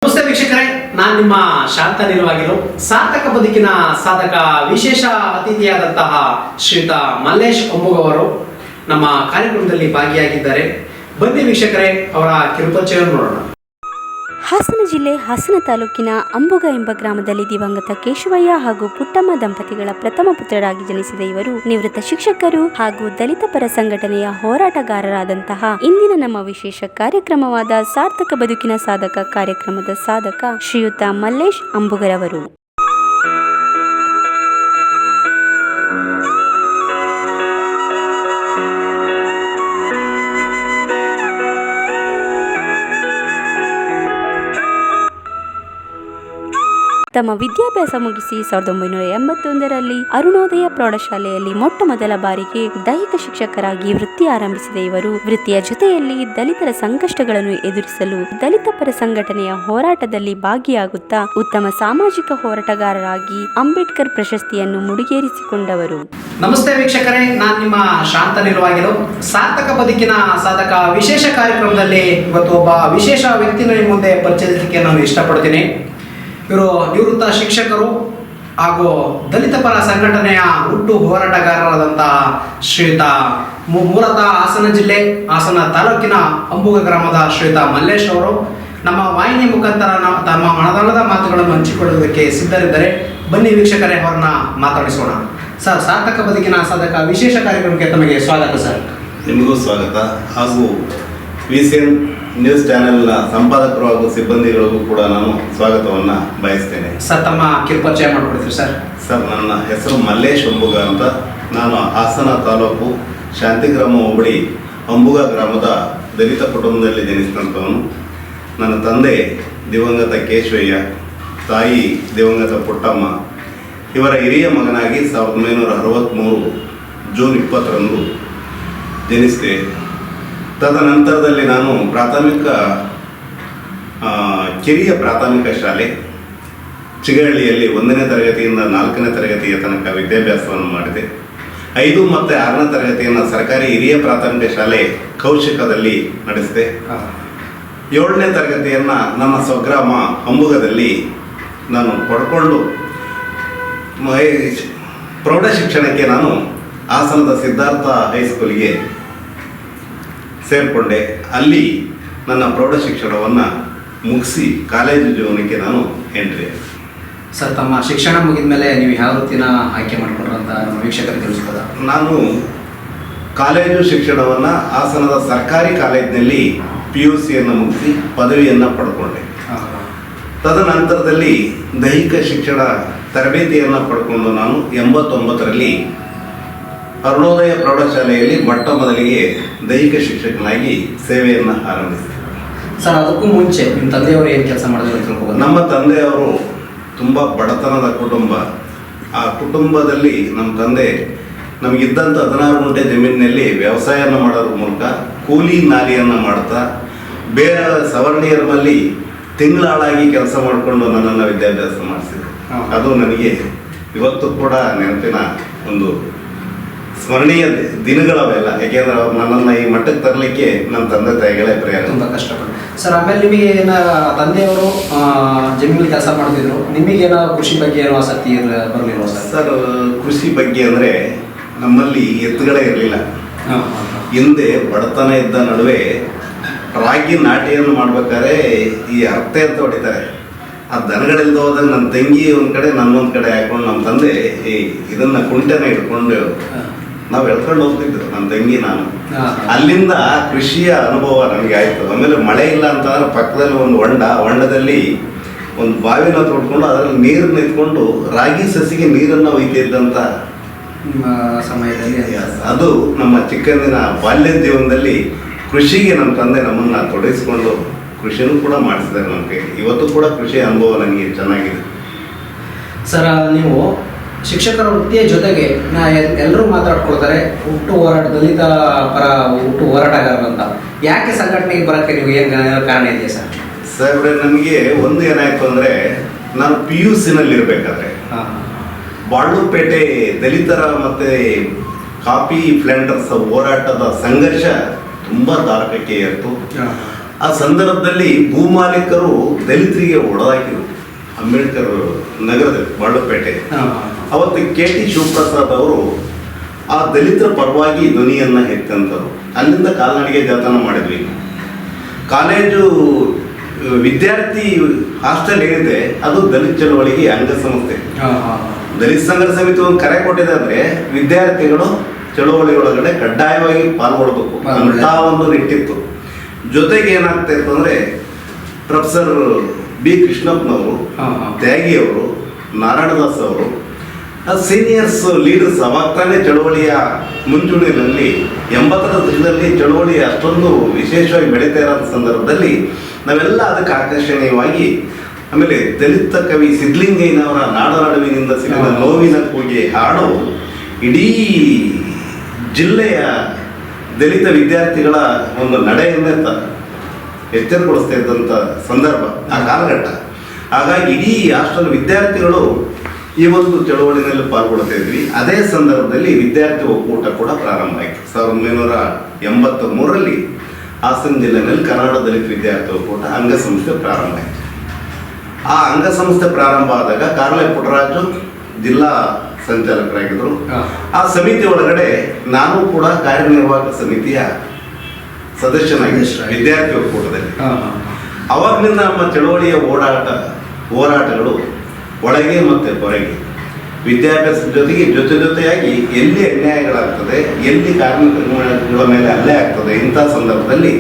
ನಮಸ್ತೆ ವೀಕ್ಷಕರೇ, ನಾನು ನಿಮ್ಮ ಶಾಂತ ನಿಲುವಾಗಿರು ಸಾರ್ಥಕ ಬದುಕಿನ ಸಾಧಕ ವಿಶೇಷ ಅತಿಥಿಯಾದಂತಹ ಶ್ರೀಯುತ ಮಲ್ಲೇಶ್ ಅಂಬುಗವರು ನಮ್ಮ ಕಾರ್ಯಕ್ರಮದಲ್ಲಿ ಭಾಗಿಯಾಗಿದ್ದಾರೆ. ಬನ್ನಿ ವೀಕ್ಷಕರೇ, ಅವರ ಕಿರುಪರಿಚಯವನ್ನು ನೋಡೋಣ. ಹಾಸನ ಜಿಲ್ಲೆ ಹಾಸನ ತಾಲೂಕಿನ ಅಂಬುಗ ಎಂಬ ಗ್ರಾಮದಲ್ಲಿ ದಿವಂಗತ ಕೇಶವಯ್ಯ ಹಾಗೂ ಪುಟ್ಟಮ್ಮ ದಂಪತಿಗಳ ಪ್ರಥಮ ಪುತ್ರರಾಗಿ ಜನಿಸಿದ ಇವರು ನಿವೃತ್ತ ಶಿಕ್ಷಕರು ಹಾಗೂ ದಲಿತ ಪರ ಸಂಘಟನೆಯ ಹೋರಾಟಗಾರರಾದಂತಹ ಇಂದಿನ ನಮ್ಮ ವಿಶೇಷ ಕಾರ್ಯಕ್ರಮವಾದ ಸಾರ್ಥಕ ಬದುಕಿನ ಸಾಧಕ ಕಾರ್ಯಕ್ರಮದ ಸಾಧಕ ಶ್ರೀಯುತ ಮಲ್ಲೇಶ್ ಅಂಬುಗರವರು. ತಮ್ಮ ವಿದ್ಯಾಭ್ಯಾಸ ಮುಗಿಸಿ 1981ರಲ್ಲಿ ಅರುಣೋದಯ ಪ್ರೌಢಶಾಲೆಯಲ್ಲಿ ಮೊಟ್ಟ ಮೊದಲ ಬಾರಿಗೆ ದೈಹಿಕ ಶಿಕ್ಷಕರಾಗಿ ವೃತ್ತಿ ಆರಂಭಿಸಿದ ಇವರು ವೃತ್ತಿಯ ಜೊತೆಯಲ್ಲಿ ದಲಿತರ ಸಂಕಷ್ಟಗಳನ್ನು ಎದುರಿಸಲು ದಲಿತ ಪರ ಸಂಘಟನೆಯ ಹೋರಾಟದಲ್ಲಿ ಭಾಗಿಯಾಗುತ್ತಾ ಉತ್ತಮ ಸಾಮಾಜಿಕ ಹೋರಾಟಗಾರರಾಗಿ ಅಂಬೇಡ್ಕರ್ ಪ್ರಶಸ್ತಿಯನ್ನು ಮುಡಿಗೇರಿಸಿಕೊಂಡವರು. ನಮಸ್ತೆ ವೀಕ್ಷಕರೇ, ನಾನು ನಿಮ್ಮ ಶಾಂತ ನಿಲುವಾಗಿರು ಸಾರ್ಥಕ ಬದುಕಿನ ಸಾಧಕ ವಿಶೇಷ ಕಾರ್ಯಕ್ರಮದಲ್ಲಿ ಇವತ್ತು ಒಬ್ಬ ವಿಶೇಷ ವ್ಯಕ್ತಿನ ನಿಮ್ಮ ಮುಂದೆ ಪರಿಚಯಿಸಲಿಕ್ಕೆ ನಾನು ಇಷ್ಟಪಡ್ತೀನಿ. ಇವರು ನಿವೃತ್ತ ಶಿಕ್ಷಕರು ಹಾಗೂ ದಲಿತ ಪರ ಸಂಘಟನೆಯ ಹುಟ್ಟು ಹೋರಾಟಗಾರರಾದಂತಹ ಶ್ರೀಯುತ ಮೂಲತಃ ಹಾಸನ ಜಿಲ್ಲೆ ಹಾಸನ ತಾಲೂಕಿನ ಅಂಬುಗ ಗ್ರಾಮದ ಶ್ರೀಯುತ ಮಲ್ಲೇಶ್ ಅವರು ನಮ್ಮ ವಾಹಿನಿ ಮುಖಾಂತರ ತಮ್ಮ ಮನದಾಳದ ಮಾತುಗಳನ್ನು ಹಂಚಿಕೊಳ್ಳುವುದಕ್ಕೆ ಸಿದ್ಧರಿದ್ದಾರೆ. ಬನ್ನಿ ವೀಕ್ಷಕರೇ, ಅವರನ್ನ ಮಾತಾಡಿಸೋಣ. ಸರ್, ಸಾರ್ಥಕ ಬದುಕಿನ ಸಾಧಕ ವಿಶೇಷ ಕಾರ್ಯಕ್ರಮಕ್ಕೆ ತಮಗೆ ಸ್ವಾಗತ. ಸರ್, ನಿಮಗೂ ಸ್ವಾಗತ. ಹಾಗೂ VCN ನ್ಯೂಸ್ ಚಾನೆಲ್ನ ಸಂಪಾದಕರು ಹಾಗೂ ಸಿಬ್ಬಂದಿಗಳಿಗೂ ಕೂಡ ನಾನು ಸ್ವಾಗತವನ್ನು ಬಯಸ್ತೇನೆ. ಸರ್, ತಮ್ಮ ಕಿರುಪರಿಚಯ ಮಾಡಿಕೊಡ್ತೀವಿ. ಸರ್, ನನ್ನ ಹೆಸರು ಮಲ್ಲೇಶ್ ಅಂಬುಗ ಅಂತ. ನಾನು ಹಾಸನ ತಾಲೂಕು ಶಾಂತಿಗ್ರಾಮ ಹೋಬಳಿ ಅಂಬುಗ ಗ್ರಾಮದ ದಲಿತ ಕುಟುಂಬದಲ್ಲಿ ಜನಿಸಿದಂಥವನು. ನನ್ನ ತಂದೆ ದಿವಂಗತ ಕೇಶವಯ್ಯ, ತಾಯಿ ದಿವಂಗತ ಪುಟ್ಟಮ್ಮ. ಇವರ ಹಿರಿಯ ಮಗನಾಗಿ 1963 ಜೂನ್ 20ರಂದು ಜನಿಸಿದೆ. ತದನಂತರದಲ್ಲಿ ನಾನು ಕಿರಿಯ ಪ್ರಾಥಮಿಕ ಶಾಲೆ ಚಿಗಹಳ್ಳಿಯಲ್ಲಿ 1ನೇ ತರಗತಿಯಿಂದ 4ನೇ ತರಗತಿಯ ತನಕ ವಿದ್ಯಾಭ್ಯಾಸವನ್ನು ಮಾಡಿದೆ. 5 ಮತ್ತು 6ನೇ ತರಗತಿಯನ್ನು ಸರ್ಕಾರಿ ಹಿರಿಯ ಪ್ರಾಥಮಿಕ ಶಾಲೆ ಕೌಶಿಕದಲ್ಲಿ ನಡೆಸಿದೆ. 7ನೇ ತರಗತಿಯನ್ನು ನನ್ನ ಸ್ವಗ್ರಾಮ ಅಂಬುಗದಲ್ಲಿ ನಾನು ಪಡ್ಕೊಂಡು ಪ್ರೌಢ ಶಿಕ್ಷಣಕ್ಕೆ ನಾನು ಹಾಸನದ ಸಿದ್ಧಾರ್ಥ ಹೈಸ್ಕೂಲಿಗೆ ಸೇರಿಕೊಂಡೆ. ಅಲ್ಲಿ ನನ್ನ ಪ್ರೌಢ ಶಿಕ್ಷಣವನ್ನು ಮುಗಿಸಿ ಕಾಲೇಜು ಜೀವನಕ್ಕೆ ನಾನು ಎಂಟ್ರಿ. ಸರ್, ತಮ್ಮ ಶಿಕ್ಷಣ ಮುಗಿದ ಮೇಲೆ ನೀವು ಯಾವ ವೃತ್ತಿನ ಆಯ್ಕೆ ಮಾಡಿಕೊಂಡ್ರು ಅಂತ ನಮ್ಮ ವೀಕ್ಷಕರಿಗೆ ತಿಳಿಸ್ಬೋದಾ? ನಾನು ಕಾಲೇಜು ಶಿಕ್ಷಣವನ್ನು ಹಾಸನದ ಸರ್ಕಾರಿ ಕಾಲೇಜಿನಲ್ಲಿ PUCಯನ್ನು ಮುಗಿಸಿ ಪದವಿಯನ್ನು ಪಡ್ಕೊಂಡೆ. ತದನಂತರದಲ್ಲಿ ದೈಹಿಕ ಶಿಕ್ಷಣ ತರಬೇತಿಯನ್ನು ಪಡ್ಕೊಂಡು ನಾನು 89ರಲ್ಲಿ ಅರುಣೋದಯ ಪ್ರೌಢಶಾಲೆಯಲ್ಲಿ ಮೊಟ್ಟ ಮೊದಲಿಗೆ ದೈಹಿಕ ಶಿಕ್ಷಕನಾಗಿ ಸೇವೆಯನ್ನು ಆರಂಭಿಸಿದೆ. ಸರ್, ಅದಕ್ಕೂ ಮುಂಚೆ ನಿಮ್ಮ ತಂದೆಯವರು ಏನು ಕೆಲಸ ಮಾಡಿದ್ರು ಅಂತ ತಿಳ್ಕೊಬೋದು? ನಮ್ಮ ತಂದೆಯವರು ತುಂಬ ಬಡತನದ ಕುಟುಂಬ. ಆ ಕುಟುಂಬದಲ್ಲಿ ನಮ್ಮ ತಂದೆ ನಮಗಿದ್ದಂಥ 16 ಗುಂಟೆ ಜಮೀನಿನಲ್ಲಿ ವ್ಯವಸಾಯವನ್ನು ಮಾಡೋದ್ರ ಮೂಲಕ ಕೂಲಿ ನಾಲಿಯನ್ನು ಮಾಡ್ತಾ ಬೇರೆ ಸವರ್ಣೀಯರಲ್ಲಿ ತಿಂಗಳಾಳಾಗಿ ಕೆಲಸ ಮಾಡಿಕೊಂಡು ನನ್ನನ್ನು ವಿದ್ಯಾಭ್ಯಾಸ ಮಾಡಿಸಿದರು. ಅದು ನನಗೆ ಇವತ್ತು ಕೂಡ ನೆನಪಿನ ಒಂದು ಸ್ಮರಣೀಯ ದಿನಗಳವೆಲ್ಲ. ಯಾಕೆಂದ್ರೆ ಅವ್ರು ನನ್ನನ್ನು ಈ ಮಟ್ಟಕ್ಕೆ ತರಲಿಕ್ಕೆ ನನ್ನ ತಂದೆ ತಾಯಿಗಳೇ ಪ್ರಯಾಣ ತುಂಬ ಕಷ್ಟಪಟ್ಟು. ಸರ್, ಆಮೇಲೆ ನಿಮಗೆ ತಂದೆಯವರು ಜಮೀನಲ್ಲಿ ಕೆಲಸ ಮಾಡ್ತಿದ್ರು, ನಿಮಗೇನೋ ಕೃಷಿ ಬಗ್ಗೆ ಏನೋ ಆಸಕ್ತಿ ಬರಲಿಲ್ಲ? ಸರ್, ಕೃಷಿ ಬಗ್ಗೆ ಅಂದರೆ ನಮ್ಮಲ್ಲಿ ಎತ್ತುಗಳೇ ಇರಲಿಲ್ಲ. ಹಿಂದೆ ಬಡತನ ಇದ್ದ ನಡುವೆ ರಾಗಿ ನಾಟಿಯನ್ನು ಮಾಡ್ಬೇಕಾದ್ರೆ ಈ ಅರ್ತೆ ಅಂತ ಹೊಡಿತಾರೆ. ಆ ದನಗಳಿಲ್ದ ಹೋದಾಗ ನನ್ನ ತಂಗಿ ಒಂದು ಕಡೆ ನನ್ನೊಂದು ಕಡೆ ಹಾಕೊಂಡು ನಮ್ಮ ತಂದೆ ಇದನ್ನು ಕುಂಟೆನ ಇಟ್ಕೊಂಡು ನಾವು ಎಳ್ಕೊಂಡು ಹೋಗ್ತಿದ್ವಿ, ನನ್ನ ತಂಗಿ ನಾನು. ಅಲ್ಲಿಂದ ಕೃಷಿಯ ಅನುಭವ ನನಗೆ ಆಯಿತು. ಆಮೇಲೆ ಮಳೆ ಇಲ್ಲ ಅಂತಂದ್ರೆ ಪಕ್ಕದಲ್ಲಿ ಒಂದು ಹೊಂಡದಲ್ಲಿ ಒಂದು ಬಾವಿನ ತೋಡ್ಕೊಂಡು ಅದರಲ್ಲಿ ನೀರು ನಿಂತ್ಕೊಂಡು ರಾಗಿ ಸಸಿಗೆ ನೀರನ್ನು ಒಯ್ತಿದ್ದಂಥ ಸಮಯದಲ್ಲಿ ಅದು ನಮ್ಮ ಚಿಕ್ಕಂದಿನ ಬಾಲ್ಯದ ಜೀವನದಲ್ಲಿ ಕೃಷಿಗೆ ನಮ್ಮ ತಂದೆ ನಮ್ಮನ್ನು ತೊಡಗಿಸ್ಕೊಂಡು ಕೃಷಿನೂ ಕೂಡ ಮಾಡಿಸಿದ್ದಾರೆ ನಮಗೆ. ಇವತ್ತು ಕೂಡ ಕೃಷಿ ಅನುಭವ ನನಗೆ ಚೆನ್ನಾಗಿದೆ. ಸರ್, ನೀವು ಶಿಕ್ಷಕರ ವೃತ್ತಿಯ ಜೊತೆಗೆ ಎಲ್ಲರೂ ಮಾತಾಡ್ಕೊಳ್ತಾರೆ ದಲಿತ ಪರ ಹುಟ್ಟು ಹೋರಾಟಗಾರರಂತ. ಯಾಕೆ ಸಂಘಟನೆಗೆ ಬರೋಕ್ಕೆ ನೀವು ಏನು ಕಾರಣ ಇದೆಯಾ ಸರ್? ಸರ್, ನನಗೆ ಒಂದು ಏನಾಯಿತು ಅಂದರೆ, ನಾನು PUCನಲ್ಲಿ ಇರಬೇಕಾದ್ರೆ ಬಾಳುಪೇಟೆ ದಲಿತರ ಮತ್ತು ಕಾಫಿ ಪ್ಲಾಂಟರ್ಸ್ ಹೋರಾಟದ ಸಂಘರ್ಷ ತುಂಬ ತಾರಕಕ್ಕೆ ಏರ್ತು. ಆ ಸಂದರ್ಭದಲ್ಲಿ ಭೂಮಾಲೀಕರು ದಲಿತರಿಗೆ ಹೊಡೆದಾಕಿದ್ರು ಅಂಬೇಡ್ಕರ್ ನಗರದಲ್ಲಿ ಬಾಳುಪೇಟೆ. ಅವತ್ತು KT ಶಿವಪ್ರಸಾದ್ ಅವರು ಆ ದಲಿತರ ಪರವಾಗಿ ಧ್ವನಿಯನ್ನು ಎತ್ತಂತರು. ಅಲ್ಲಿಂದ ಕಾಲ್ನಡಿಗೆ ಜಾಥಾನ ಮಾಡಿದ್ವಿ. ಕಾಲೇಜು ವಿದ್ಯಾರ್ಥಿ ಹಾಸ್ಟೆಲ್ ಏನಿದೆ ಅದು ದಲಿತ ಚಳವಳಿಗೆ ಅಂಗಸಂಸ್ಥೆ. ದಲಿತ ಸಂಘರ್ಷ ಸಮಿತಿ ಒಂದು ಕರೆ ಕೊಟ್ಟಿದೆ ಅಂದರೆ ವಿದ್ಯಾರ್ಥಿಗಳು ಚಳವಳಿ ಒಳಗಡೆ ಕಡ್ಡಾಯವಾಗಿ ಪಾಲ್ಗೊಳ್ಬೇಕು ಅಂತ ಒಂದು ನಿಟ್ಟಿತ್ತು. ಜೊತೆಗೆ ಏನಾಗ್ತಾ ಇತ್ತು ಅಂದರೆ ಪ್ರೊಫೆಸರ್ B ಕೃಷ್ಣಪ್ಪನವರು, ತ್ಯಾಗಿಯವರು, ನಾರಾಯಣದಾಸ್ ಅವರು ಸೀನಿಯರ್ಸ್ ಲೀಡರ್ಸ್ ಅವಾಗ್ತಾನೆ ಚಳವಳಿಯ ಮುಂಚೂಣಿಯಲ್ಲಿ 80ರ ದಶಕದಲ್ಲಿ ಚಳವಳಿ ಅಷ್ಟೊಂದು ವಿಶೇಷವಾಗಿ ಬೆಳೀತಾ ಇರೋ ಸಂದರ್ಭದಲ್ಲಿ ನಾವೆಲ್ಲ ಅದಕ್ಕೆ ಆಕರ್ಷಣೀಯವಾಗಿ, ಆಮೇಲೆ ದಲಿತ ಕವಿ ಸಿದ್ಧಲಿಂಗಯ್ಯನವರ ನಾಡನಡುವಿನಿಂದ ಸಿಗದ ನೋವಿನ ಕೂಗಿ ಹಾಡು ಇಡೀ ಜಿಲ್ಲೆಯ ದಲಿತ ವಿದ್ಯಾರ್ಥಿಗಳ ಒಂದು ನಡೆಯನ್ನೇ ಎಚ್ಚರಗೊಳಿಸ್ತಾ ಇದ್ದಂಥ ಸಂದರ್ಭ ಆ ಕಾಲಘಟ್ಟ. ಹಾಗಾಗಿ ಇಡೀ ಹಾಸ್ಟೆಲ್ ವಿದ್ಯಾರ್ಥಿಗಳು ಈ ಒಂದು ಚಳವಳಿನಲ್ಲಿ ಪಾಲ್ಗೊಳ್ತಾ ಇದ್ವಿ. ಅದೇ ಸಂದರ್ಭದಲ್ಲಿ ವಿದ್ಯಾರ್ಥಿ ಒಕ್ಕೂಟ ಕೂಡ ಪ್ರಾರಂಭ ಆಯಿತು. 1983ರಲ್ಲಿ ಹಾಸನ ಜಿಲ್ಲೆಯಲ್ಲಿ ಕನ್ನಡ ದಲಿತ ವಿದ್ಯಾರ್ಥಿ ಒಕ್ಕೂಟ ಅಂಗಸಂಸ್ಥೆ ಪ್ರಾರಂಭ ಆಯಿತು. ಆ ಅಂಗಸಂಸ್ಥೆ ಪ್ರಾರಂಭ ಆದಾಗ ಕಾರ್ಲೆ ಪುಟ್ಟರಾಜು ಜಿಲ್ಲಾ ಸಂಚಾಲಕರಾಗಿದ್ದರು. ಆ ಸಮಿತಿ ಒಳಗಡೆ ನಾನು ಕೂಡ ಕಾರ್ಯನಿರ್ವಾಹಕ ಸಮಿತಿಯ ಸದಸ್ಯನಾಗಿದ್ದೆ ವಿದ್ಯಾರ್ಥಿ ಒಕ್ಕೂಟದಲ್ಲಿ. ಅವಾಗಲಿಂದ ನಮ್ಮ ಚಳವಳಿಯ ಹೋರಾಟಗಳು ಒಳಗೆ ಮತ್ತು ಹೊರಗೆ ವಿದ್ಯಾಭ್ಯಾಸದ ಜೊತೆಯಾಗಿ ಎಲ್ಲಿ ಅನ್ಯಾಯಗಳಾಗ್ತದೆ, ಎಲ್ಲಿ ಕಾರ್ಮಿಕರ ಮೇಲೆ ಹಲ್ಲೆ ಆಗ್ತದೆ, ಇಂಥ ಸಂದರ್ಭದಲ್ಲಿ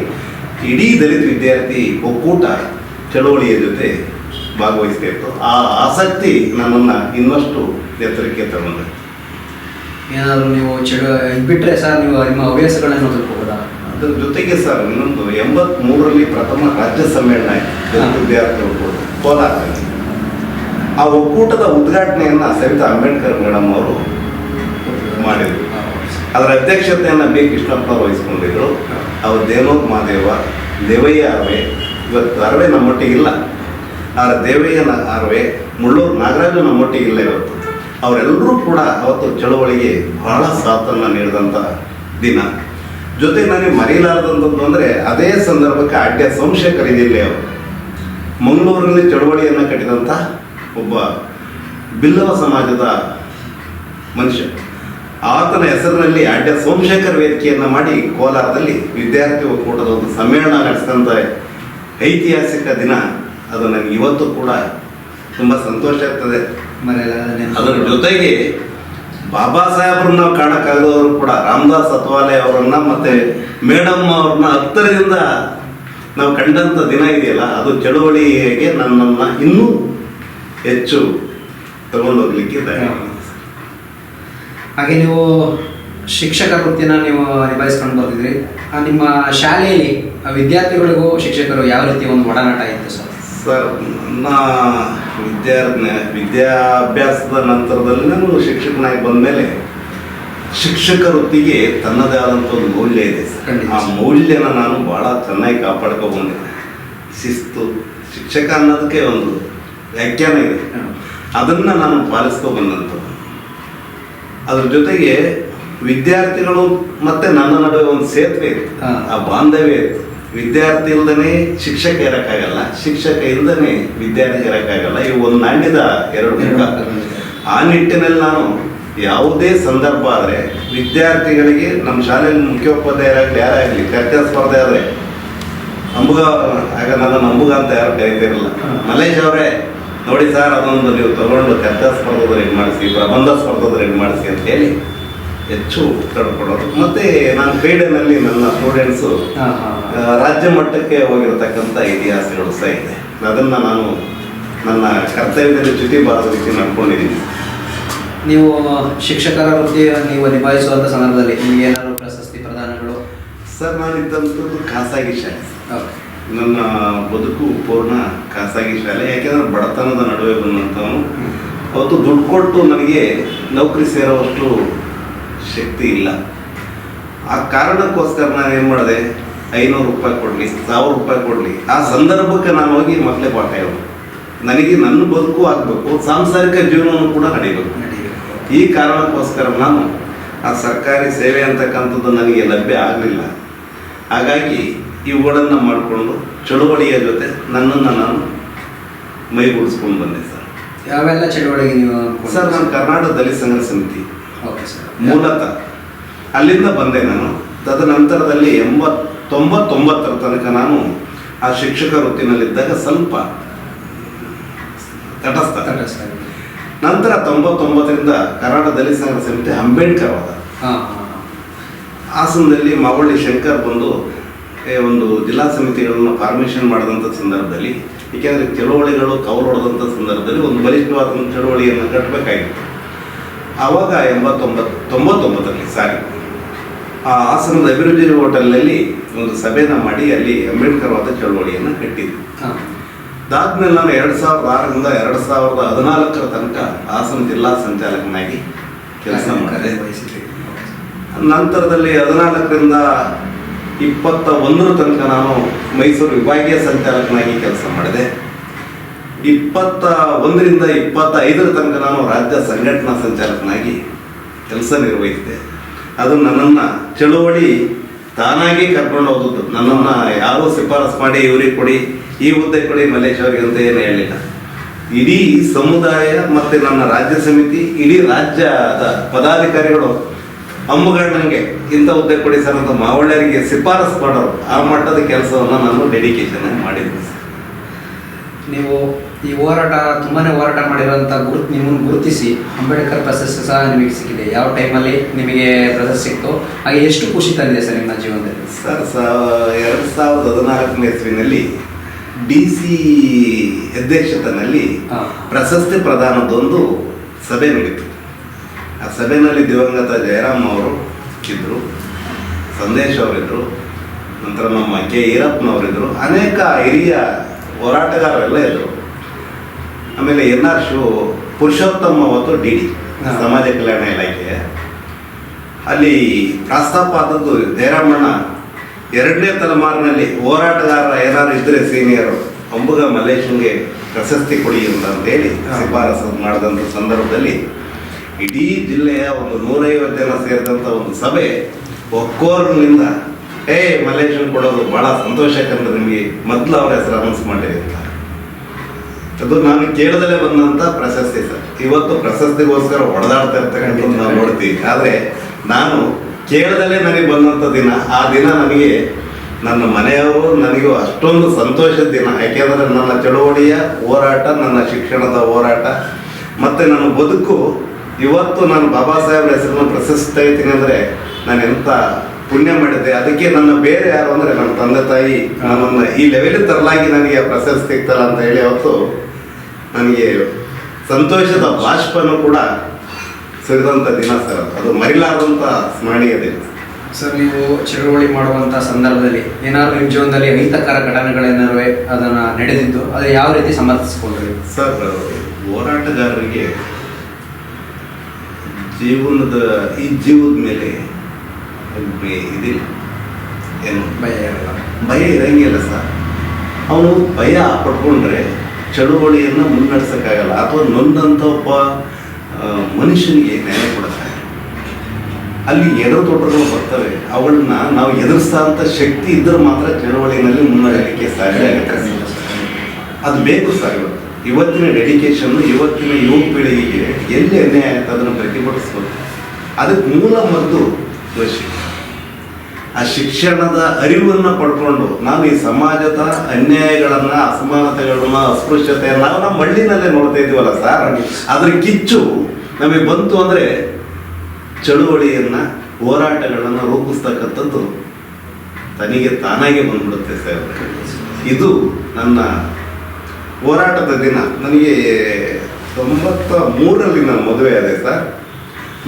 ಇಡೀ ದಲಿತ ವಿದ್ಯಾರ್ಥಿ ಒಕ್ಕೂಟ ಚಳವಳಿಯ ಜೊತೆ ಭಾಗವಹಿಸ್ತಾ ಇತ್ತು. ಆ ಆಸಕ್ತಿ ನನ್ನನ್ನು ಇನ್ನಷ್ಟು ಎತ್ತರಕ್ಕೆ ತಗೊಂಡೆ. ಏನಾದರೂ ನೀವು ಬಿಟ್ಟರೆ ಸರ್, ನೀವು ನಿಮ್ಮ ಹವ್ಯಾಸಗಳನ್ನು ತಿಳ್ಕೋಬೋದಾ? ಅದರ ಜೊತೆಗೆ ಸರ್ ಇನ್ನೊಂದು 83ರಲ್ಲಿ ಪ್ರಥಮ ರಾಜ್ಯ ಸಮ್ಮೇಳನ ಆಯಿತು ವಿದ್ಯಾರ್ಥಿ ಒಕ್ಕೂಟ ಕೋಲಾರದಲ್ಲಿ. ಆ ಒಕ್ಕೂಟದ ಉದ್ಘಾಟನೆಯನ್ನು ಸವಿತಾ ಅಂಬೇಡ್ಕರ್ ಮೇಡಮ್ ಅವರು ಮಾಡಿದರು. ಅದರ ಅಧ್ಯಕ್ಷತೆಯನ್ನು B ಕೃಷ್ಣಪ್ಪನವರು ವಹಿಸ್ಕೊಂಡಿದ್ರು. ಅವರು ದೇನೂರು ಮಹಾದೇವ, ದೇವಯ್ಯ ಅರ್ವೆ, ಇವತ್ತು ಅರ್ವೆ ನಮ್ಮೊಟ್ಟಿಗಿಲ್ಲ, ಆದರೆ ದೇವಯ್ಯ ಅರ್ವೆ, ಮುಳ್ಳೂರು ನಾಗರಾಜು ನಮ್ಮೊಟ್ಟಿಗಿಲ್ಲ ಇವತ್ತು. ಅವರೆಲ್ಲರೂ ಕೂಡ ಅವತ್ತು ಚಳವಳಿಗೆ ಬಹಳ ಸಾಥನ್ನು ನೀಡಿದಂಥ ದಿನ. ಜೊತೆ ನನಗೆ ಮರೆಯಲಾರದಂಥದ್ದು ಅಂದರೆ ಅದೇ ಸಂದರ್ಭಕ್ಕೆ ಆಡ್ಯ ಸೋಮಶೇಖರ್ ಜಿಲ್ಲೆ ಅವರು ಮಂಗಳೂರಿನಲ್ಲಿ ಚಳವಳಿಯನ್ನು ಕಟ್ಟಿದಂಥ ಒಬ್ಬ ಬಿಲ್ಲವ ಸಮಾಜದ ಮನುಷ್ಯ. ಆತನ ಹೆಸರಿನಲ್ಲಿ ಆಡ್ಯ ಸೋಮಶೇಖರ್ ವೇದಿಕೆಯನ್ನು ಮಾಡಿ ಕೋಲಾರದಲ್ಲಿ ವಿದ್ಯಾರ್ಥಿ ಒಕ್ಕೂಟದ ಒಂದು ಸಮ್ಮೇಳನ ನಡೆಸಿದಂಥ ಐತಿಹಾಸಿಕ ದಿನ. ಅದು ನನಗೆ ಇವತ್ತು ಕೂಡ ತುಂಬ ಸಂತೋಷ ಆಗ್ತದೆ. ಅದರ ಜೊತೆಗೆ ಬಾಬಾ ಸಾಹೇಬ್ರನ್ನ ನಾವು ಕಾಣಕ್ಕಾಗದವರು ಕೂಡ ರಾಮದಾಸ್ ಅತ್ವಾಲೆ ಅವರನ್ನ ಮತ್ತೆ ಮೇಡಮ್ ಅವ್ರನ್ನ ಹತ್ತಿರದಿಂದ ನಾವು ಕಂಡಂಥ ದಿನ ಇದೆಯಲ್ಲ, ಅದು ಚಳವಳಿಗೆ ನನ್ನನ್ನು ಇನ್ನೂ ಹೆಚ್ಚು ತಗೊಂಡೋಗ್ಲಿಕ್ಕೆ. ಹಾಗೆ ನೀವು ಶಿಕ್ಷಕ ವೃತ್ತಿನ ನೀವು ನಿಭಾಯಿಸ್ಕೊಂಡು ಬರ್ತಿದ್ರಿ. ನಿಮ್ಮ ಶಾಲೆಯಲ್ಲಿ ವಿದ್ಯಾರ್ಥಿಗಳಿಗೂ ಶಿಕ್ಷಕರು ಯಾವ ರೀತಿ ಒಂದು ಒಡನಾಟ ಇತ್ತು ಸರ್? ಸರ್, ನನ್ನ ವಿದ್ಯಾಭ್ಯಾಸದ ನಂತರದಲ್ಲಿ ನಾನು ಶಿಕ್ಷಕನಾಗಿ ಬಂದ ಮೇಲೆ ಶಿಕ್ಷಕ ವೃತ್ತಿಗೆ ತನ್ನದೇ ಆದಂಥ ಒಂದು ಮೌಲ್ಯ ಇದೆ ಸರ್. ಆ ಮೌಲ್ಯನ ನಾನು ಭಾಳ ಚೆನ್ನಾಗಿ ಕಾಪಾಡ್ಕೊಬಂದೆ. ಶಿಸ್ತು, ಶಿಕ್ಷಕ ಅನ್ನೋದಕ್ಕೆ ಒಂದು ವ್ಯಾಖ್ಯಾನ ಇದೆ, ಅದನ್ನು ನಾನು ಪಾಲಿಸ್ಕೊಬಂದಂಥದ್ದು. ಅದ್ರ ಜೊತೆಗೆ ವಿದ್ಯಾರ್ಥಿಗಳು ಮತ್ತು ನನ್ನ ನಡುವೆ ಒಂದು ಸೇತುವೆ ಇತ್ತು, ಆ ಬಾಂಧವ್ಯ ಇತ್ತು. ವಿದ್ಯಾರ್ಥಿ ಇಲ್ದೇ ಶಿಕ್ಷಕ ಇರೋಕ್ಕಾಗಲ್ಲ, ಶಿಕ್ಷಕ ಇಲ್ದೇ ವಿದ್ಯಾರ್ಥಿ ಇರೋಕ್ಕಾಗಲ್ಲ. ಇವು ಒಂದು ನಾಣ್ಯದ ಎರಡು ಮುಖ. ಆ ನಿಟ್ಟಿನಲ್ಲಿ ನಾನು ಯಾವುದೇ ಸಂದರ್ಭ ಆದರೆ ವಿದ್ಯಾರ್ಥಿಗಳಿಗೆ ನಮ್ಮ ಶಾಲೆಯಲ್ಲಿ ಮುಖ್ಯೋಪಾಧ್ಯಾಯರಾಗಲಿ ಯಾರಾಗಲಿ ಚರ್ಚಾ ಸ್ಪರ್ಧೆ ಆದರೆ ಅಂಬುಗ, ಆಗ ನನ್ನನ್ನು ಅಂಬುಗ ಅಂತ ಯಾರು ಕರೀತಿರಲಿಲ್ಲ, ಮಲೇಶ್ ಅವರೇ ನೋಡಿ ಸರ್ ಅದೊಂದು ನೀವು ತಗೊಂಡು ಚರ್ಚಾ ಸ್ಪರ್ಧೆದು ರೆಡಿ ಮಾಡಿಸಿ, ಪ್ರಬಂಧ ಸ್ಪರ್ಧೆದು ರೆಡಿ ಮಾಡಿಸಿ ಅಂತ ಹೇಳಿ ಹೆಚ್ಚು ತಡ್ಕೊಡೋದು. ಮತ್ತು ನಾನು ಕ್ರೀಡೆಯಲ್ಲಿ ನನ್ನ ಸ್ಟೂಡೆಂಟ್ಸು ರಾಜ್ಯ ಮಟ್ಟಕ್ಕೆ ಹೋಗಿರತಕ್ಕಂಥ ಇತಿಹಾಸಗಳು ಸಹ ಇದೆ. ಅದನ್ನು ನಾನು ನನ್ನ ಕರ್ತವ್ಯದಲ್ಲಿ ಚ್ಯುತಿ ಬಾರದ ರೀತಿ ನಡ್ಕೊಂಡಿದ್ದೀನಿ. ನೀವು ಶಿಕ್ಷಕರ ವೃತ್ತಿ ನೀವು ನಿಭಾಯಿಸುವಂಥ ಸಂದರ್ಭದಲ್ಲಿ ನಿಮಗೆ ಏನಾದರೂ ಪ್ರಶಸ್ತಿ ಪ್ರದಾನಗಳು? ಸರ್, ನಾನಿದ್ದಂಥದ್ದು ಖಾಸಗಿ ಶಾಲೆ. ನನ್ನ ಬದುಕು ಪೂರ್ಣ ಖಾಸಗಿ ಶಾಲೆ. ಯಾಕೆಂದರೆ ಬಡತನದ ನಡುವೆ ಬಂದಂಥವನು. ಅವತ್ತು ದುಡ್ಡು ಕೊಟ್ಟು ನನಗೆ ನೌಕರಿ ಸೇರೋವಷ್ಟು ಶಕ್ತಿ ಇಲ್ಲ. ಆ ಕಾರಣಕ್ಕೋಸ್ಕರ ನಾನು ಏನು ಮಾಡಿದೆ, 500 ರೂಪಾಯಿ ಕೊಡಲಿ, 1000 ರೂಪಾಯಿ ಕೊಡಲಿ, ಆ ಸಂದರ್ಭಕ್ಕೆ ನಾನು ಹೋಗಿ ಮಕ್ಕಳೇ ಪಾಠ ಹೇಳೋದು. ನನಗೆ ನನ್ನ ಬದುಕು ಆಗಬೇಕು, ಸಾಂಸಾರಿಕ ಜೀವನವನ್ನು ಕೂಡ ನಡೀಬೇಕು. ಈ ಕಾರಣಕ್ಕೋಸ್ಕರ ನಾನು ಆ ಸರ್ಕಾರಿ ಸೇವೆ ಅಂತಕ್ಕಂಥದ್ದು ನನಗೆ ಲಭ್ಯ ಆಗಲಿಲ್ಲ. ಹಾಗಾಗಿ ಇವುಗಳನ್ನು ಮಾಡಿಕೊಂಡು ಚಳುವಳಿಯ ಜೊತೆ ನನ್ನನ್ನು ನಾನು ಮೈಗೂಡಿಸ್ಕೊಂಡು ಬಂದೆ ಸರ್. ಯಾವೆಲ್ಲ ಚಳುವಳಿಗೆ ನೀವು ಸರ್ ನಾನು ಕರ್ನಾಟಕ ದಲಿತ ಸಂಘರ್ಷ ಸಮಿತಿ ಓಕೆ ಸರ್. ಮೂಲತಃ ಅಲ್ಲಿಂದ ಬಂದೆ ನಾನು. ತದನಂತರದಲ್ಲಿ 89 ತನಕ ನಾನು ಆ ಶಿಕ್ಷಕ ವೃತ್ತಿನಲ್ಲಿದ್ದಾಗ ಸ್ವಲ್ಪ ತಟಸ್ಥ. ನಂತರ 99ರಿಂದ ಕರ್ನಾಟಕ ದಲಿತ ಸಂಘರ್ಷ ಸಮಿತಿ ಅಂಬೇಡ್ಕರ್ ವಾದ ಹಾಸನದಲ್ಲಿ ಮಾವಳ್ಳಿ ಶಂಕರ್ ಬಂದು ಒಂದು ಜಿಲ್ಲಾ ಸಮಿತಿಗಳನ್ನು ಫಾರ್ಮೇಷನ್ ಮಾಡಿದಂಥ ಸಂದರ್ಭದಲ್ಲಿ, ಏಕೆಂದರೆ ಚಳುವಳಿಗಳು ಕೌಲು ಹೊಡೆದಂಥ ಸಂದರ್ಭದಲ್ಲಿ ಒಂದು ಬಲಿಷ್ಠವಾದ ಚಳುವಳಿಯನ್ನು ಕಟ್ಟಬೇಕಾಗಿತ್ತು. ಆವಾಗ 99ರಲ್ಲಿ ಆ ಹಾಸನದ ಅಭಿವೃದ್ಧಿ ಹೋಟೆಲ್ನಲ್ಲಿ ಒಂದು ಸಭೆನ ಮಾಡಿ ಅಲ್ಲಿ ಅಂಬೇಡ್ಕರ್ ವಾದ ಚಳುವಳಿಯನ್ನು ಕಟ್ಟಿದ್ವಿ. ಅದಾದ್ಮೇಲೆ ನಾನು 2006ರಿಂದ 2014 ತನಕ ಹಾಸನ ಜಿಲ್ಲಾ ಸಂಚಾಲಕನಾಗಿ ಕೆಲಸ ಮಾಡಿದೆ. ನಂತರದಲ್ಲಿ 14ರಿಂದ 21 ತನಕ ನಾನು ಮೈಸೂರು ವಿಭಾಗೀಯ ಸಂಚಾಲಕನಾಗಿ ಕೆಲಸ ಮಾಡಿದೆ. 21ರಿಂದ 25 ತನಕ ನಾನು ರಾಜ್ಯ ಸಂಘಟನಾ ಸಂಚಾಲಕನಾಗಿ ಕೆಲಸ ನಿರ್ವಹಿಸಿದೆ. ಅದು ನನ್ನನ್ನು ಚಳುವಳಿ ತಾನಾಗಿ ಕರ್ಕೊಂಡು ಹೋದದ್ದು. ನನ್ನನ್ನು ಯಾರೂ ಶಿಫಾರಸು ಮಾಡಿ ಇವ್ರಿಗೆ ಕೊಡಿ, ಈ ಹುದ್ದೆ ಕೊಡಿ ಮಲ್ಲೇಶ್ ಅವರಿಗೆ ಅಂತ ಏನು ಹೇಳಿಲ್ಲ. ಇಡೀ ಸಮುದಾಯ ಮತ್ತು ನನ್ನ ರಾಜ್ಯ ಸಮಿತಿ, ಇಡೀ ರಾಜ್ಯದ ಪದಾಧಿಕಾರಿಗಳು ಅಂಬುಗಣ್ಣಂಗೆ ಇಂಥ ಹುದ್ದೆ ಕೊಡಿ ಸರ್ ಅಂತ ಮಾವಳ್ಳಿಯರಿಗೆ ಶಿಫಾರಸು ಮಾಡೋರು. ಆ ಮಟ್ಟದ ಕೆಲಸವನ್ನು ನಾನು ಡೆಡಿಕೇಶನ್ ಮಾಡಿದ್ದೆ ಸರ್. ನೀವು ಈ ಹೋರಾಟ ತುಂಬಾನೇ ಹೋರಾಟ ಮಾಡಿರೋಂಥ ನಿಮ್ಮನ್ನು ಗುರುತಿಸಿ ಅಂಬೇಡ್ಕರ್ ಪ್ರಶಸ್ತಿ ಸಹ ನಿಮಗೆ ಸಿಕ್ಕಿದೆ. ಯಾವ ಟೈಮಲ್ಲಿ ನಿಮಗೆ ಪ್ರಶಸ್ತಿ ಸಿಕ್ತು, ಹಾಗೆ ಎಷ್ಟು ಖುಷಿ ತಂದಿದೆ ಸರ್ ನಿಮ್ಮ ಜೀವನದಲ್ಲಿ? ಸರ್ 2014ನೇ ಇಸ್ವಿನಲ್ಲಿ DC ಅಧ್ಯಕ್ಷತೆಯಲ್ಲಿ ಪ್ರಶಸ್ತಿ ಪ್ರದಾನದೊಂದು ಸಭೆ ನಡೀತು. ಆ ಸಭೆಯಲ್ಲಿ ದಿವಂಗತ ಜಯರಾಮ್ ಅವರು ಇದ್ದರು, ಸಂದೇಶ್ ಅವರಿದ್ದರು, ನಂತರ ನಮ್ಮ ಕೆ ಈರಪ್ಪನವರಿದ್ದರು, ಅನೇಕ ಹಿರಿಯ ಹೋರಾಟಗಾರರೆಲ್ಲ ಇದ್ದರು. ಆಮೇಲೆ NR ಪುರುಷೋತ್ತಮ ಅವತ್ತು DD ಸಮಾಜ ಕಲ್ಯಾಣ ಇಲಾಖೆ ಅಲ್ಲಿ ಪ್ರಸ್ತಾಪ ಆದದ್ದು, ಜಯರಾಮಣ್ಣ 2ನೇ ತಲೆಮಾರಿನಲ್ಲಿ ಹೋರಾಟಗಾರ ಏನಾದ್ರು ಇದ್ದರೆ ಸೀನಿಯರು ಅಂಬುಗ ಮಲ್ಲೇಶನ್ಗೆ ಪ್ರಶಸ್ತಿ ಕೊಡಿ ಅಂತೇಳಿ ಶಿಫಾರಸು ಮಾಡಿದಂಥ ಸಂದರ್ಭದಲ್ಲಿ ಇಡೀ ಜಿಲ್ಲೆಯ ಒಂದು 150 ಜನ ಸೇರಿದಂಥ ಒಂದು ಸಭೆ ಒಕ್ಕೋರ್ನಿಂದ ಮಲ್ಲೇಶನ್ ಕೊಡೋದು ಭಾಳ ಸಂತೋಷ, ಯಾಕಂದ್ರೆ ನಿಮಗೆ ಮೊದಲು ಅವ್ರ ಹೆಸರು ಅನೌನ್ಸ್ ಮಾಡಿರಿ ಅಂತ. ಅದು ನಾನು ಕೇಳದಲ್ಲೇ ಬಂದಂಥ ಪ್ರಶಸ್ತಿ ಸರ್. ಇವತ್ತು ಪ್ರಶಸ್ತಿಗೋಸ್ಕರ ಹೊಡೆದಾಡ್ತಾ ಇರ್ತಕ್ಕಂಥದ್ದು ನಾವು ನೋಡ್ತೀವಿ, ಆದರೆ ನಾನು ಕೇಳದಲ್ಲೇ ನನಗೆ ಬಂದಂಥ ದಿನ, ಆ ದಿನ ನನಗೆ ನನ್ನ ಮನೆಯವರು ನನಗೂ ಅಷ್ಟೊಂದು ಸಂತೋಷದ ದಿನ. ಯಾಕೆಂದರೆ ನನ್ನ ಚಳುವಳಿಯ ಹೋರಾಟ, ನನ್ನ ಶಿಕ್ಷಣದ ಹೋರಾಟ ಮತ್ತು ನನ್ನ ಬದುಕು ಇವತ್ತು ನಾನು ಬಾಬಾ ಸಾಹೇಬ್ರ ಹೆಸರನ್ನು ಪ್ರಶಸ್ತಿ ಇದ್ದೀನಿ ಅಂದರೆ ನಾನು ಎಂಥ ಪುಣ್ಯ ಮಾಡಿದ್ದೆ. ಅದಕ್ಕೆ ನನ್ನ ಬೇರೆ ಯಾರು ಅಂದರೆ ನನ್ನ ತಂದೆ ತಾಯಿ ನನ್ನನ್ನು ಈ ಲೆವೆಲ್ ತರಲಾಗಿ ನನಗೆ ಪ್ರಶಸ್ತಿ ಸಿಗ್ತಲ್ಲ ಅಂತ ಹೇಳಿ ಅವತ್ತು ನನಗೆ ಸಂತೋಷದ ಬಾಷ್ಪನು ಕೂಡ ಸಿರಿದಂಥ ದಿನ ಸರ್. ಅದು ಮರಿಲಾರದಂಥ ಸ್ಮರಣೀಯ ದಿನ ಸರ್. ನೀವು ಚಳುವಳಿ ಮಾಡುವಂಥ ಸಂದರ್ಭದಲ್ಲಿ ಏನಾದ್ರು ನಿಮ್ಮ ಜೀವನದಲ್ಲಿ ಅಹಿತಕರ ಘಟನೆಗಳೇನಾರು ಅದನ್ನು ನಡೆದಿದ್ದು, ಅದು ಯಾವ ರೀತಿ ಸಮರ್ಥಿಸ್ಕೊಂಡ್ರಿ ಸರ್? ಹೋರಾಟಗಾರರಿಗೆ ಜೀವನದ ಮೇಲೆ ಇದಿಲ್ಲ, ಏನು ಭಯ ಇರಂಗಿಲ್ಲ ಸರ್. ಅವನು ಭಯ ಪಡ್ಕೊಂಡ್ರೆ ಚಳುವಳಿಯನ್ನು ಮುನ್ನಡೆಸೋಕ್ಕಾಗಲ್ಲ, ಅಥವಾ ನೊಂದಂಥ ಒಬ್ಬ ಮನುಷ್ಯನಿಗೆ ನ್ಯಾಯ ಕೊಡೋಕ್ಕಾಗಲ್ಲ. ಅಲ್ಲಿ ಎಡತೊಟ್ಟರುಗಳು ಬರ್ತವೆ, ಅವಳನ್ನ ನಾವು ಎದುರಿಸೋಂಥ ಶಕ್ತಿ ಇದ್ದರೆ ಮಾತ್ರ ಚಳುವಳಿನಲ್ಲಿ ಮುನ್ನಡೆಯಲಿಕ್ಕೆ ಸಾಧ್ಯ ಆಗುತ್ತೆ. ಅದು ಬೇಕು ಸರ್. ಇವತ್ತಿನ ಡೆಡಿಕೇಶನ್, ಇವತ್ತಿನ ಯುವ ಪೀಳಿಗೆಗೆ ಎಲ್ಲಿ ಅನ್ಯಾಯ ಆಗುತ್ತೆ ಅದನ್ನು ಪ್ರತಿಭಟಿಸ್ಬೋದು. ಅದಕ್ಕೆ ಮೂಲ ಮದ್ದು ಆ ಶಿಕ್ಷಣದ ಅರಿವನ್ನು ಪಡ್ಕೊಂಡು ನಾವು ಈ ಸಮಾಜದ ಅನ್ಯಾಯಗಳನ್ನು, ಅಸಮಾನತೆಗಳನ್ನು, ಅಸ್ಪೃಶ್ಯತೆಯನ್ನು ನಾವು ನಮ್ಮ ಹಳ್ಳಿನಲ್ಲೇ ನೋಡ್ತಾ ಇದ್ದೀವಲ್ಲ ಸರ್. ಅದ್ರ ಕಿಚ್ಚು ನಮಗೆ ಬಂತು ಅಂದರೆ ಚಳುವಳಿಯನ್ನು, ಹೋರಾಟಗಳನ್ನು ರೂಪಿಸ್ತಕ್ಕಂಥದ್ದು ತನಗೆ ತಾನಾಗೆ ಬಂದ್ಬಿಡುತ್ತೆ ಸರ್. ಇದು ನನ್ನ ಹೋರಾಟದ ದಿನ. ನನಗೆ 93ರಲ್ಲಿ ನಾನು ಮದುವೆ ಆದೆ ಸರ್.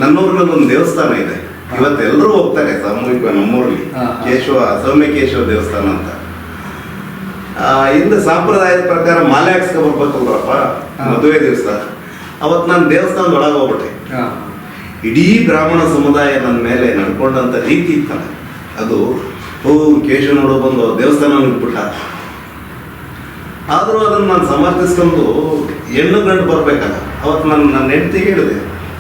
ನನ್ನೂರಿನಲ್ಲಿ ಒಂದು ದೇವಸ್ಥಾನ ಇದೆ, ಇವತ್ತೆಲ್ಲರೂ ಹೋಗ್ತಾರೆ ಸಾಮೂಹಿಕ. ನಮ್ಮೂರಲ್ಲಿ ಸೌಮ್ಯ ಕೇಶವ ದೇವಸ್ಥಾನ ಅಂತ. ಹಿಂದೆ ಸಾಂಪ್ರದಾಯದ ಪ್ರಕಾರ ಮಾಲೆ ಹಾಕ್ಸ್ಕೊ ಬರ್ಬೇಕಲ್ರಪ್ಪ ಮದುವೆ ದಿವಸ. ಅವತ್ತು ನಾನು ದೇವಸ್ಥಾನದ ಒಳಗೆ ಹೋಗ್ಬಿಟ್ಟೆ. ಇಡೀ ಬ್ರಾಹ್ಮಣ ಸಮುದಾಯ ನನ್ನ ಮೇಲೆ ನಡ್ಕೊಂಡಂಥ ರೀತಿ ಇತ್ತಲ್ಲ, ಅದು ಕೇಶವ ನೋಡೋ ಬಂದು ದೇವಸ್ಥಾನ ನಿಂತ್ಬಿಟ್ಟ. ಆದರೂ ಅದನ್ನು ನಾನು ಸಮರ್ಥಿಸ್ಕೊಂಡು ಹೆಣ್ಣು ಗಂಟು ಬರ್ಬೇಕಲ್ಲ. ಅವತ್ತು ನಾನು ನನ್ನ ಹೆಂಡತಿಗೆ ಹೇಳಿದೆ,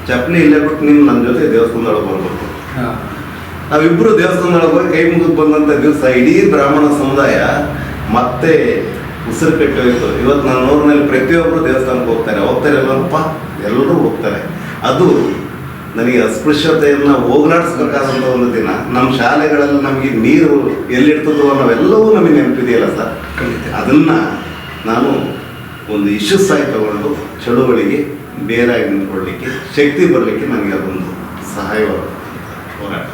ಚಪ್ಪಲಿ ಇಲ್ಲೇ ಬಿಟ್ಟು ನೀನು ನನ್ನ ಜೊತೆ ದೇವಸ್ಥಾನದೊಳಗೆ ಬರ್ಬೇಕು. ನಾವಿಬ್ಬರು ದೇವಸ್ಥಾನದೊಳಗೆ ಹೋಗಿ ಕೈ ಮುಗಿದು ಬಂದಂಥ ದಿವಸ ಇಡೀ ಬ್ರಾಹ್ಮಣ ಸಮುದಾಯ ಮತ್ತೆ ಉಸಿರು ಕಟ್ಟಿ ಹೋಯಿತು. ಇವತ್ತು ನನ್ನ ಊರಿನಲ್ಲಿ ಪ್ರತಿಯೊಬ್ಬರು ದೇವಸ್ಥಾನಕ್ಕೆ ಹೋಗ್ತಾರೆ ಅಲ್ವಪ್ಪ, ಎಲ್ಲರೂ ಹೋಗ್ತಾರೆ. ಅದು ನನಗೆ ಅಸ್ಪೃಶ್ಯತೆಯನ್ನು ಹೋಗಲಾಡಿಸ್ಬೇಕಾದಂಥ ಒಂದು ದಿನ. ನಮ್ಮ ಶಾಲೆಗಳಲ್ಲಿ ನಮಗೆ ನೀರು ಎಲ್ಲಿರ್ತದೋ ನಾವೆಲ್ಲವೂ ನಮಗೆ ನೆನಪಿದೆಯಲ್ಲ ಸರ್. ಅದನ್ನು ನಾನು ಒಂದು ಇಶ್ಯೂಸ್ ಆಗಿ ತಗೊಂಡು ಚಳುವಳಿಗೆ ಬೇರಾಗಿ ನಿಂತ್ಕೊಳ್ಳಿಕ್ಕೆ, ಶಕ್ತಿ ಬರಲಿಕ್ಕೆ ನನಗೆ ಅದೊಂದು ಸಹಾಯವಾದ ಹೋರಾಟ.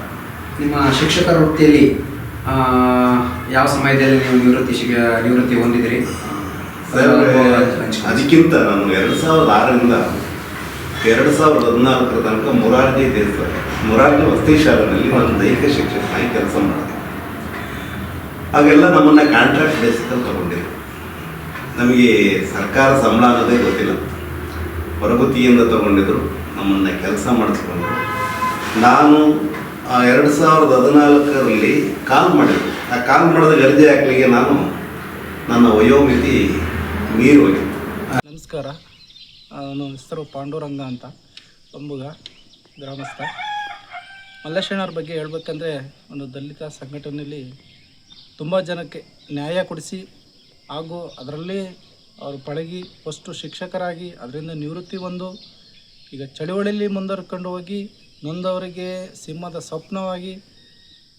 ನಿಮ್ಮ ಶಿಕ್ಷಕರ ವೃತ್ತಿಯಲ್ಲಿ ಯಾವ ಸಮಯದಲ್ಲಿ ನೀವು ನಿವೃತ್ತಿ ಹೊಂದಿದಿರಿ? ಅದಕ್ಕಿಂತ ನಾನು 2006ರಿಂದ 2014 ತನಕ ಮೊರಾರ್ಜಿ ವಸತಿ ಶಾಲೆಯಲ್ಲಿ ನಾನು ದೈಹಿಕ ಶಿಕ್ಷಕನಾಗಿ ಕೆಲಸ ಮಾಡಿದೆ. ಹಾಗೆಲ್ಲ ನಮ್ಮನ್ನು ಕಾಂಟ್ರಾಕ್ಟ್ ಬೇಸಿಸಲ್ಲಿ ತಗೊಂಡಿದ್ದೆ. ನಮಗೆ ಸರ್ಕಾರ ಸಂಬಳ ಅನ್ನೋದೇ ಗೊತ್ತಿಲ್ಲ, ಹೊರಗುತ್ತಿಗೆಯಿಂದ ತಗೊಂಡಿದ್ರು, ನಮ್ಮನ್ನು ಕೆಲಸ ಮಾಡಿಸ್ಕೊಂಡ್ರು. ನಾನು 2014ರಲ್ಲಿ ಕಾಲ್ ಮಾಡಿದ್ರು. ಆ ಕಾಲ್ ಮಾಡಿದ ಅರ್ಜಿ ಹಾಕಲಿಕ್ಕೆ ನನ್ನ ವಯೋಮಿತಿ ಮೀರಿ ಹೋಗಿತ್ತು. ನಮಸ್ಕಾರ, ನನ್ನ ಹೆಸರು ಪಾಂಡುರಂಗ ಅಂತ, ಬಂಬುಗ ಗ್ರಾಮಸ್ಥ. ಮಲ್ಲೇಶಣ್ಣವ್ರ ಬಗ್ಗೆ ಹೇಳ್ಬೇಕಂದ್ರೆ, ಒಂದು ದಲಿತ ಸಂಘಟನೆಯಲ್ಲಿ ತುಂಬ ಜನಕ್ಕೆ ನ್ಯಾಯ ಕೊಡಿಸಿ ಹಾಗೂ ಅದರಲ್ಲಿ ಅವರು ಪಳಗಿ ಫಸ್ಟು ಶಿಕ್ಷಕರಾಗಿ ಅದರಿಂದ ನಿವೃತ್ತಿ ಹೊಂದು ಈಗ ಚಳುವಳಿಯಲ್ಲಿ ಮುಂದುವರ್ಕೊಂಡು ಹೋಗಿ ನೊಂದವರಿಗೆ ಸಿಂಹದ ಸ್ವಪ್ನವಾಗಿ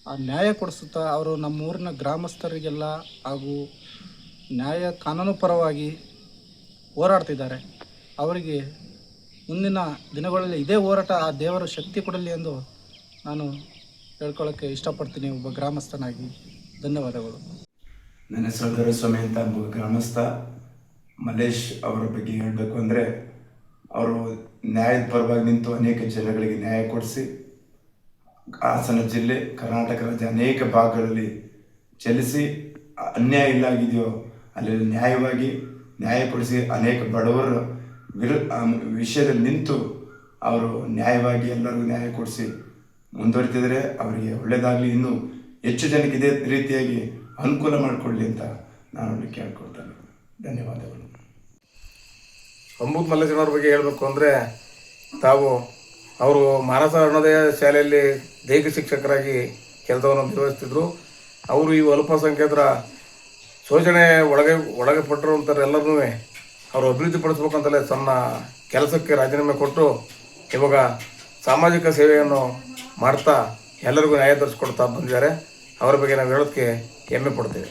ಆ ನ್ಯಾಯ ಕೊಡಿಸುತ್ತಾ ಅವರು ನಮ್ಮ ಊರಿನ ಗ್ರಾಮಸ್ಥರಿಗೆಲ್ಲ ಹಾಗೂ ನ್ಯಾಯ ಕಾನೂನು ಪರವಾಗಿ ಹೋರಾಡ್ತಿದ್ದಾರೆ. ಅವರಿಗೆ ಮುಂದಿನ ದಿನಗಳಲ್ಲಿ ಇದೇ ಹೋರಾಟ ಆ ದೇವರು ಶಕ್ತಿ ಕೊಡಲಿ ಎಂದು ನಾನು ಹೇಳ್ಕೊಳ್ಳೋಕ್ಕೆ ಇಷ್ಟಪಡ್ತೀನಿ ಒಬ್ಬ ಗ್ರಾಮಸ್ಥನಾಗಿ. ಧನ್ಯವಾದಗಳು. ನನ್ನ ಹೆಸರು ದೊರೆಸ್ವಾಮಿ ಅಂತ ಒಬ್ಬ ಗ್ರಾಮಸ್ಥ. ಮಲ್ಲೇಶ್ ಅವರ ಬಗ್ಗೆ ಹೇಳಬೇಕು ಅಂದರೆ, ಅವರು ನ್ಯಾಯದ ಪರವಾಗಿ ನಿಂತು ಅನೇಕ ಜನಗಳಿಗೆ ನ್ಯಾಯ ಕೊಡಿಸಿ ಹಾಸನ ಜಿಲ್ಲೆ, ಕರ್ನಾಟಕ ರಾಜ್ಯ ಅನೇಕ ಭಾಗಗಳಲ್ಲಿ ಚಲಿಸಿ ಅನ್ಯಾಯ ಎಲ್ಲಾಗಿದೆಯೋ ಅಲ್ಲಿ ನ್ಯಾಯವಾಗಿ ನ್ಯಾಯ ಕೊಡಿಸಿ ಅನೇಕ ಬಡವರ ವಿಷಯದಲ್ಲಿ ನಿಂತು ಅವರು ನ್ಯಾಯವಾಗಿ ಎಲ್ಲರಿಗೂ ನ್ಯಾಯ ಕೊಡಿಸಿ ಮುಂದುವರಿತಿದ್ದಾರೆ. ಅವರಿಗೆ ಒಳ್ಳೆಯದಾಗಲಿ, ಇನ್ನೂ ಹೆಚ್ಚು ಜನಕ್ಕೆ ಇದೇ ರೀತಿಯಾಗಿ ಅನುಕೂಲ ಮಾಡಿಕೊಳ್ಳಿ ಅಂತ ನಾನು ಅಲ್ಲಿ ಕೇಳ್ಕೊಳ್ತೇನೆ. ಧನ್ಯವಾದಗಳು. ಅಂಬೂತ್ ಮಲ್ಲೇಶನವ್ರ ಬಗ್ಗೆ ಹೇಳಬೇಕು ಅಂದರೆ, ಅವರು ಮಾನಸ ಅರುಣೋದಯ ಶಾಲೆಯಲ್ಲಿ ದೈಹಿಕ ಶಿಕ್ಷಕರಾಗಿ ಕೆಲಸವನ್ನು ನಿರ್ವಹಿಸ್ತಿದ್ರು. ಅವರು ಈ ಅಲ್ಪಸಂಖ್ಯಾತರ ಶೋಷಣೆ ಒಳಗಪಟ್ಟಿರುವಂಥವ್ರೆಲ್ಲರೂ ಅವರು ಅಭಿವೃದ್ಧಿಪಡಿಸ್ಬೇಕಂತಲೇ ತನ್ನ ಕೆಲಸಕ್ಕೆ ರಾಜೀನಾಮೆ ಕೊಟ್ಟು ಇವಾಗ ಸಾಮಾಜಿಕ ಸೇವೆಯನ್ನು ಮಾಡ್ತಾ ಎಲ್ಲರಿಗೂ ನ್ಯಾಯ ದೊರಕಿಸ್ಕೊಡ್ತಾ ಬಂದಿದ್ದಾರೆ. ಅವರ ಬಗ್ಗೆ ನಾವು ಹೇಳೋದಕ್ಕೆ ಹೆಮ್ಮೆ ಪಡ್ತೇವೆ.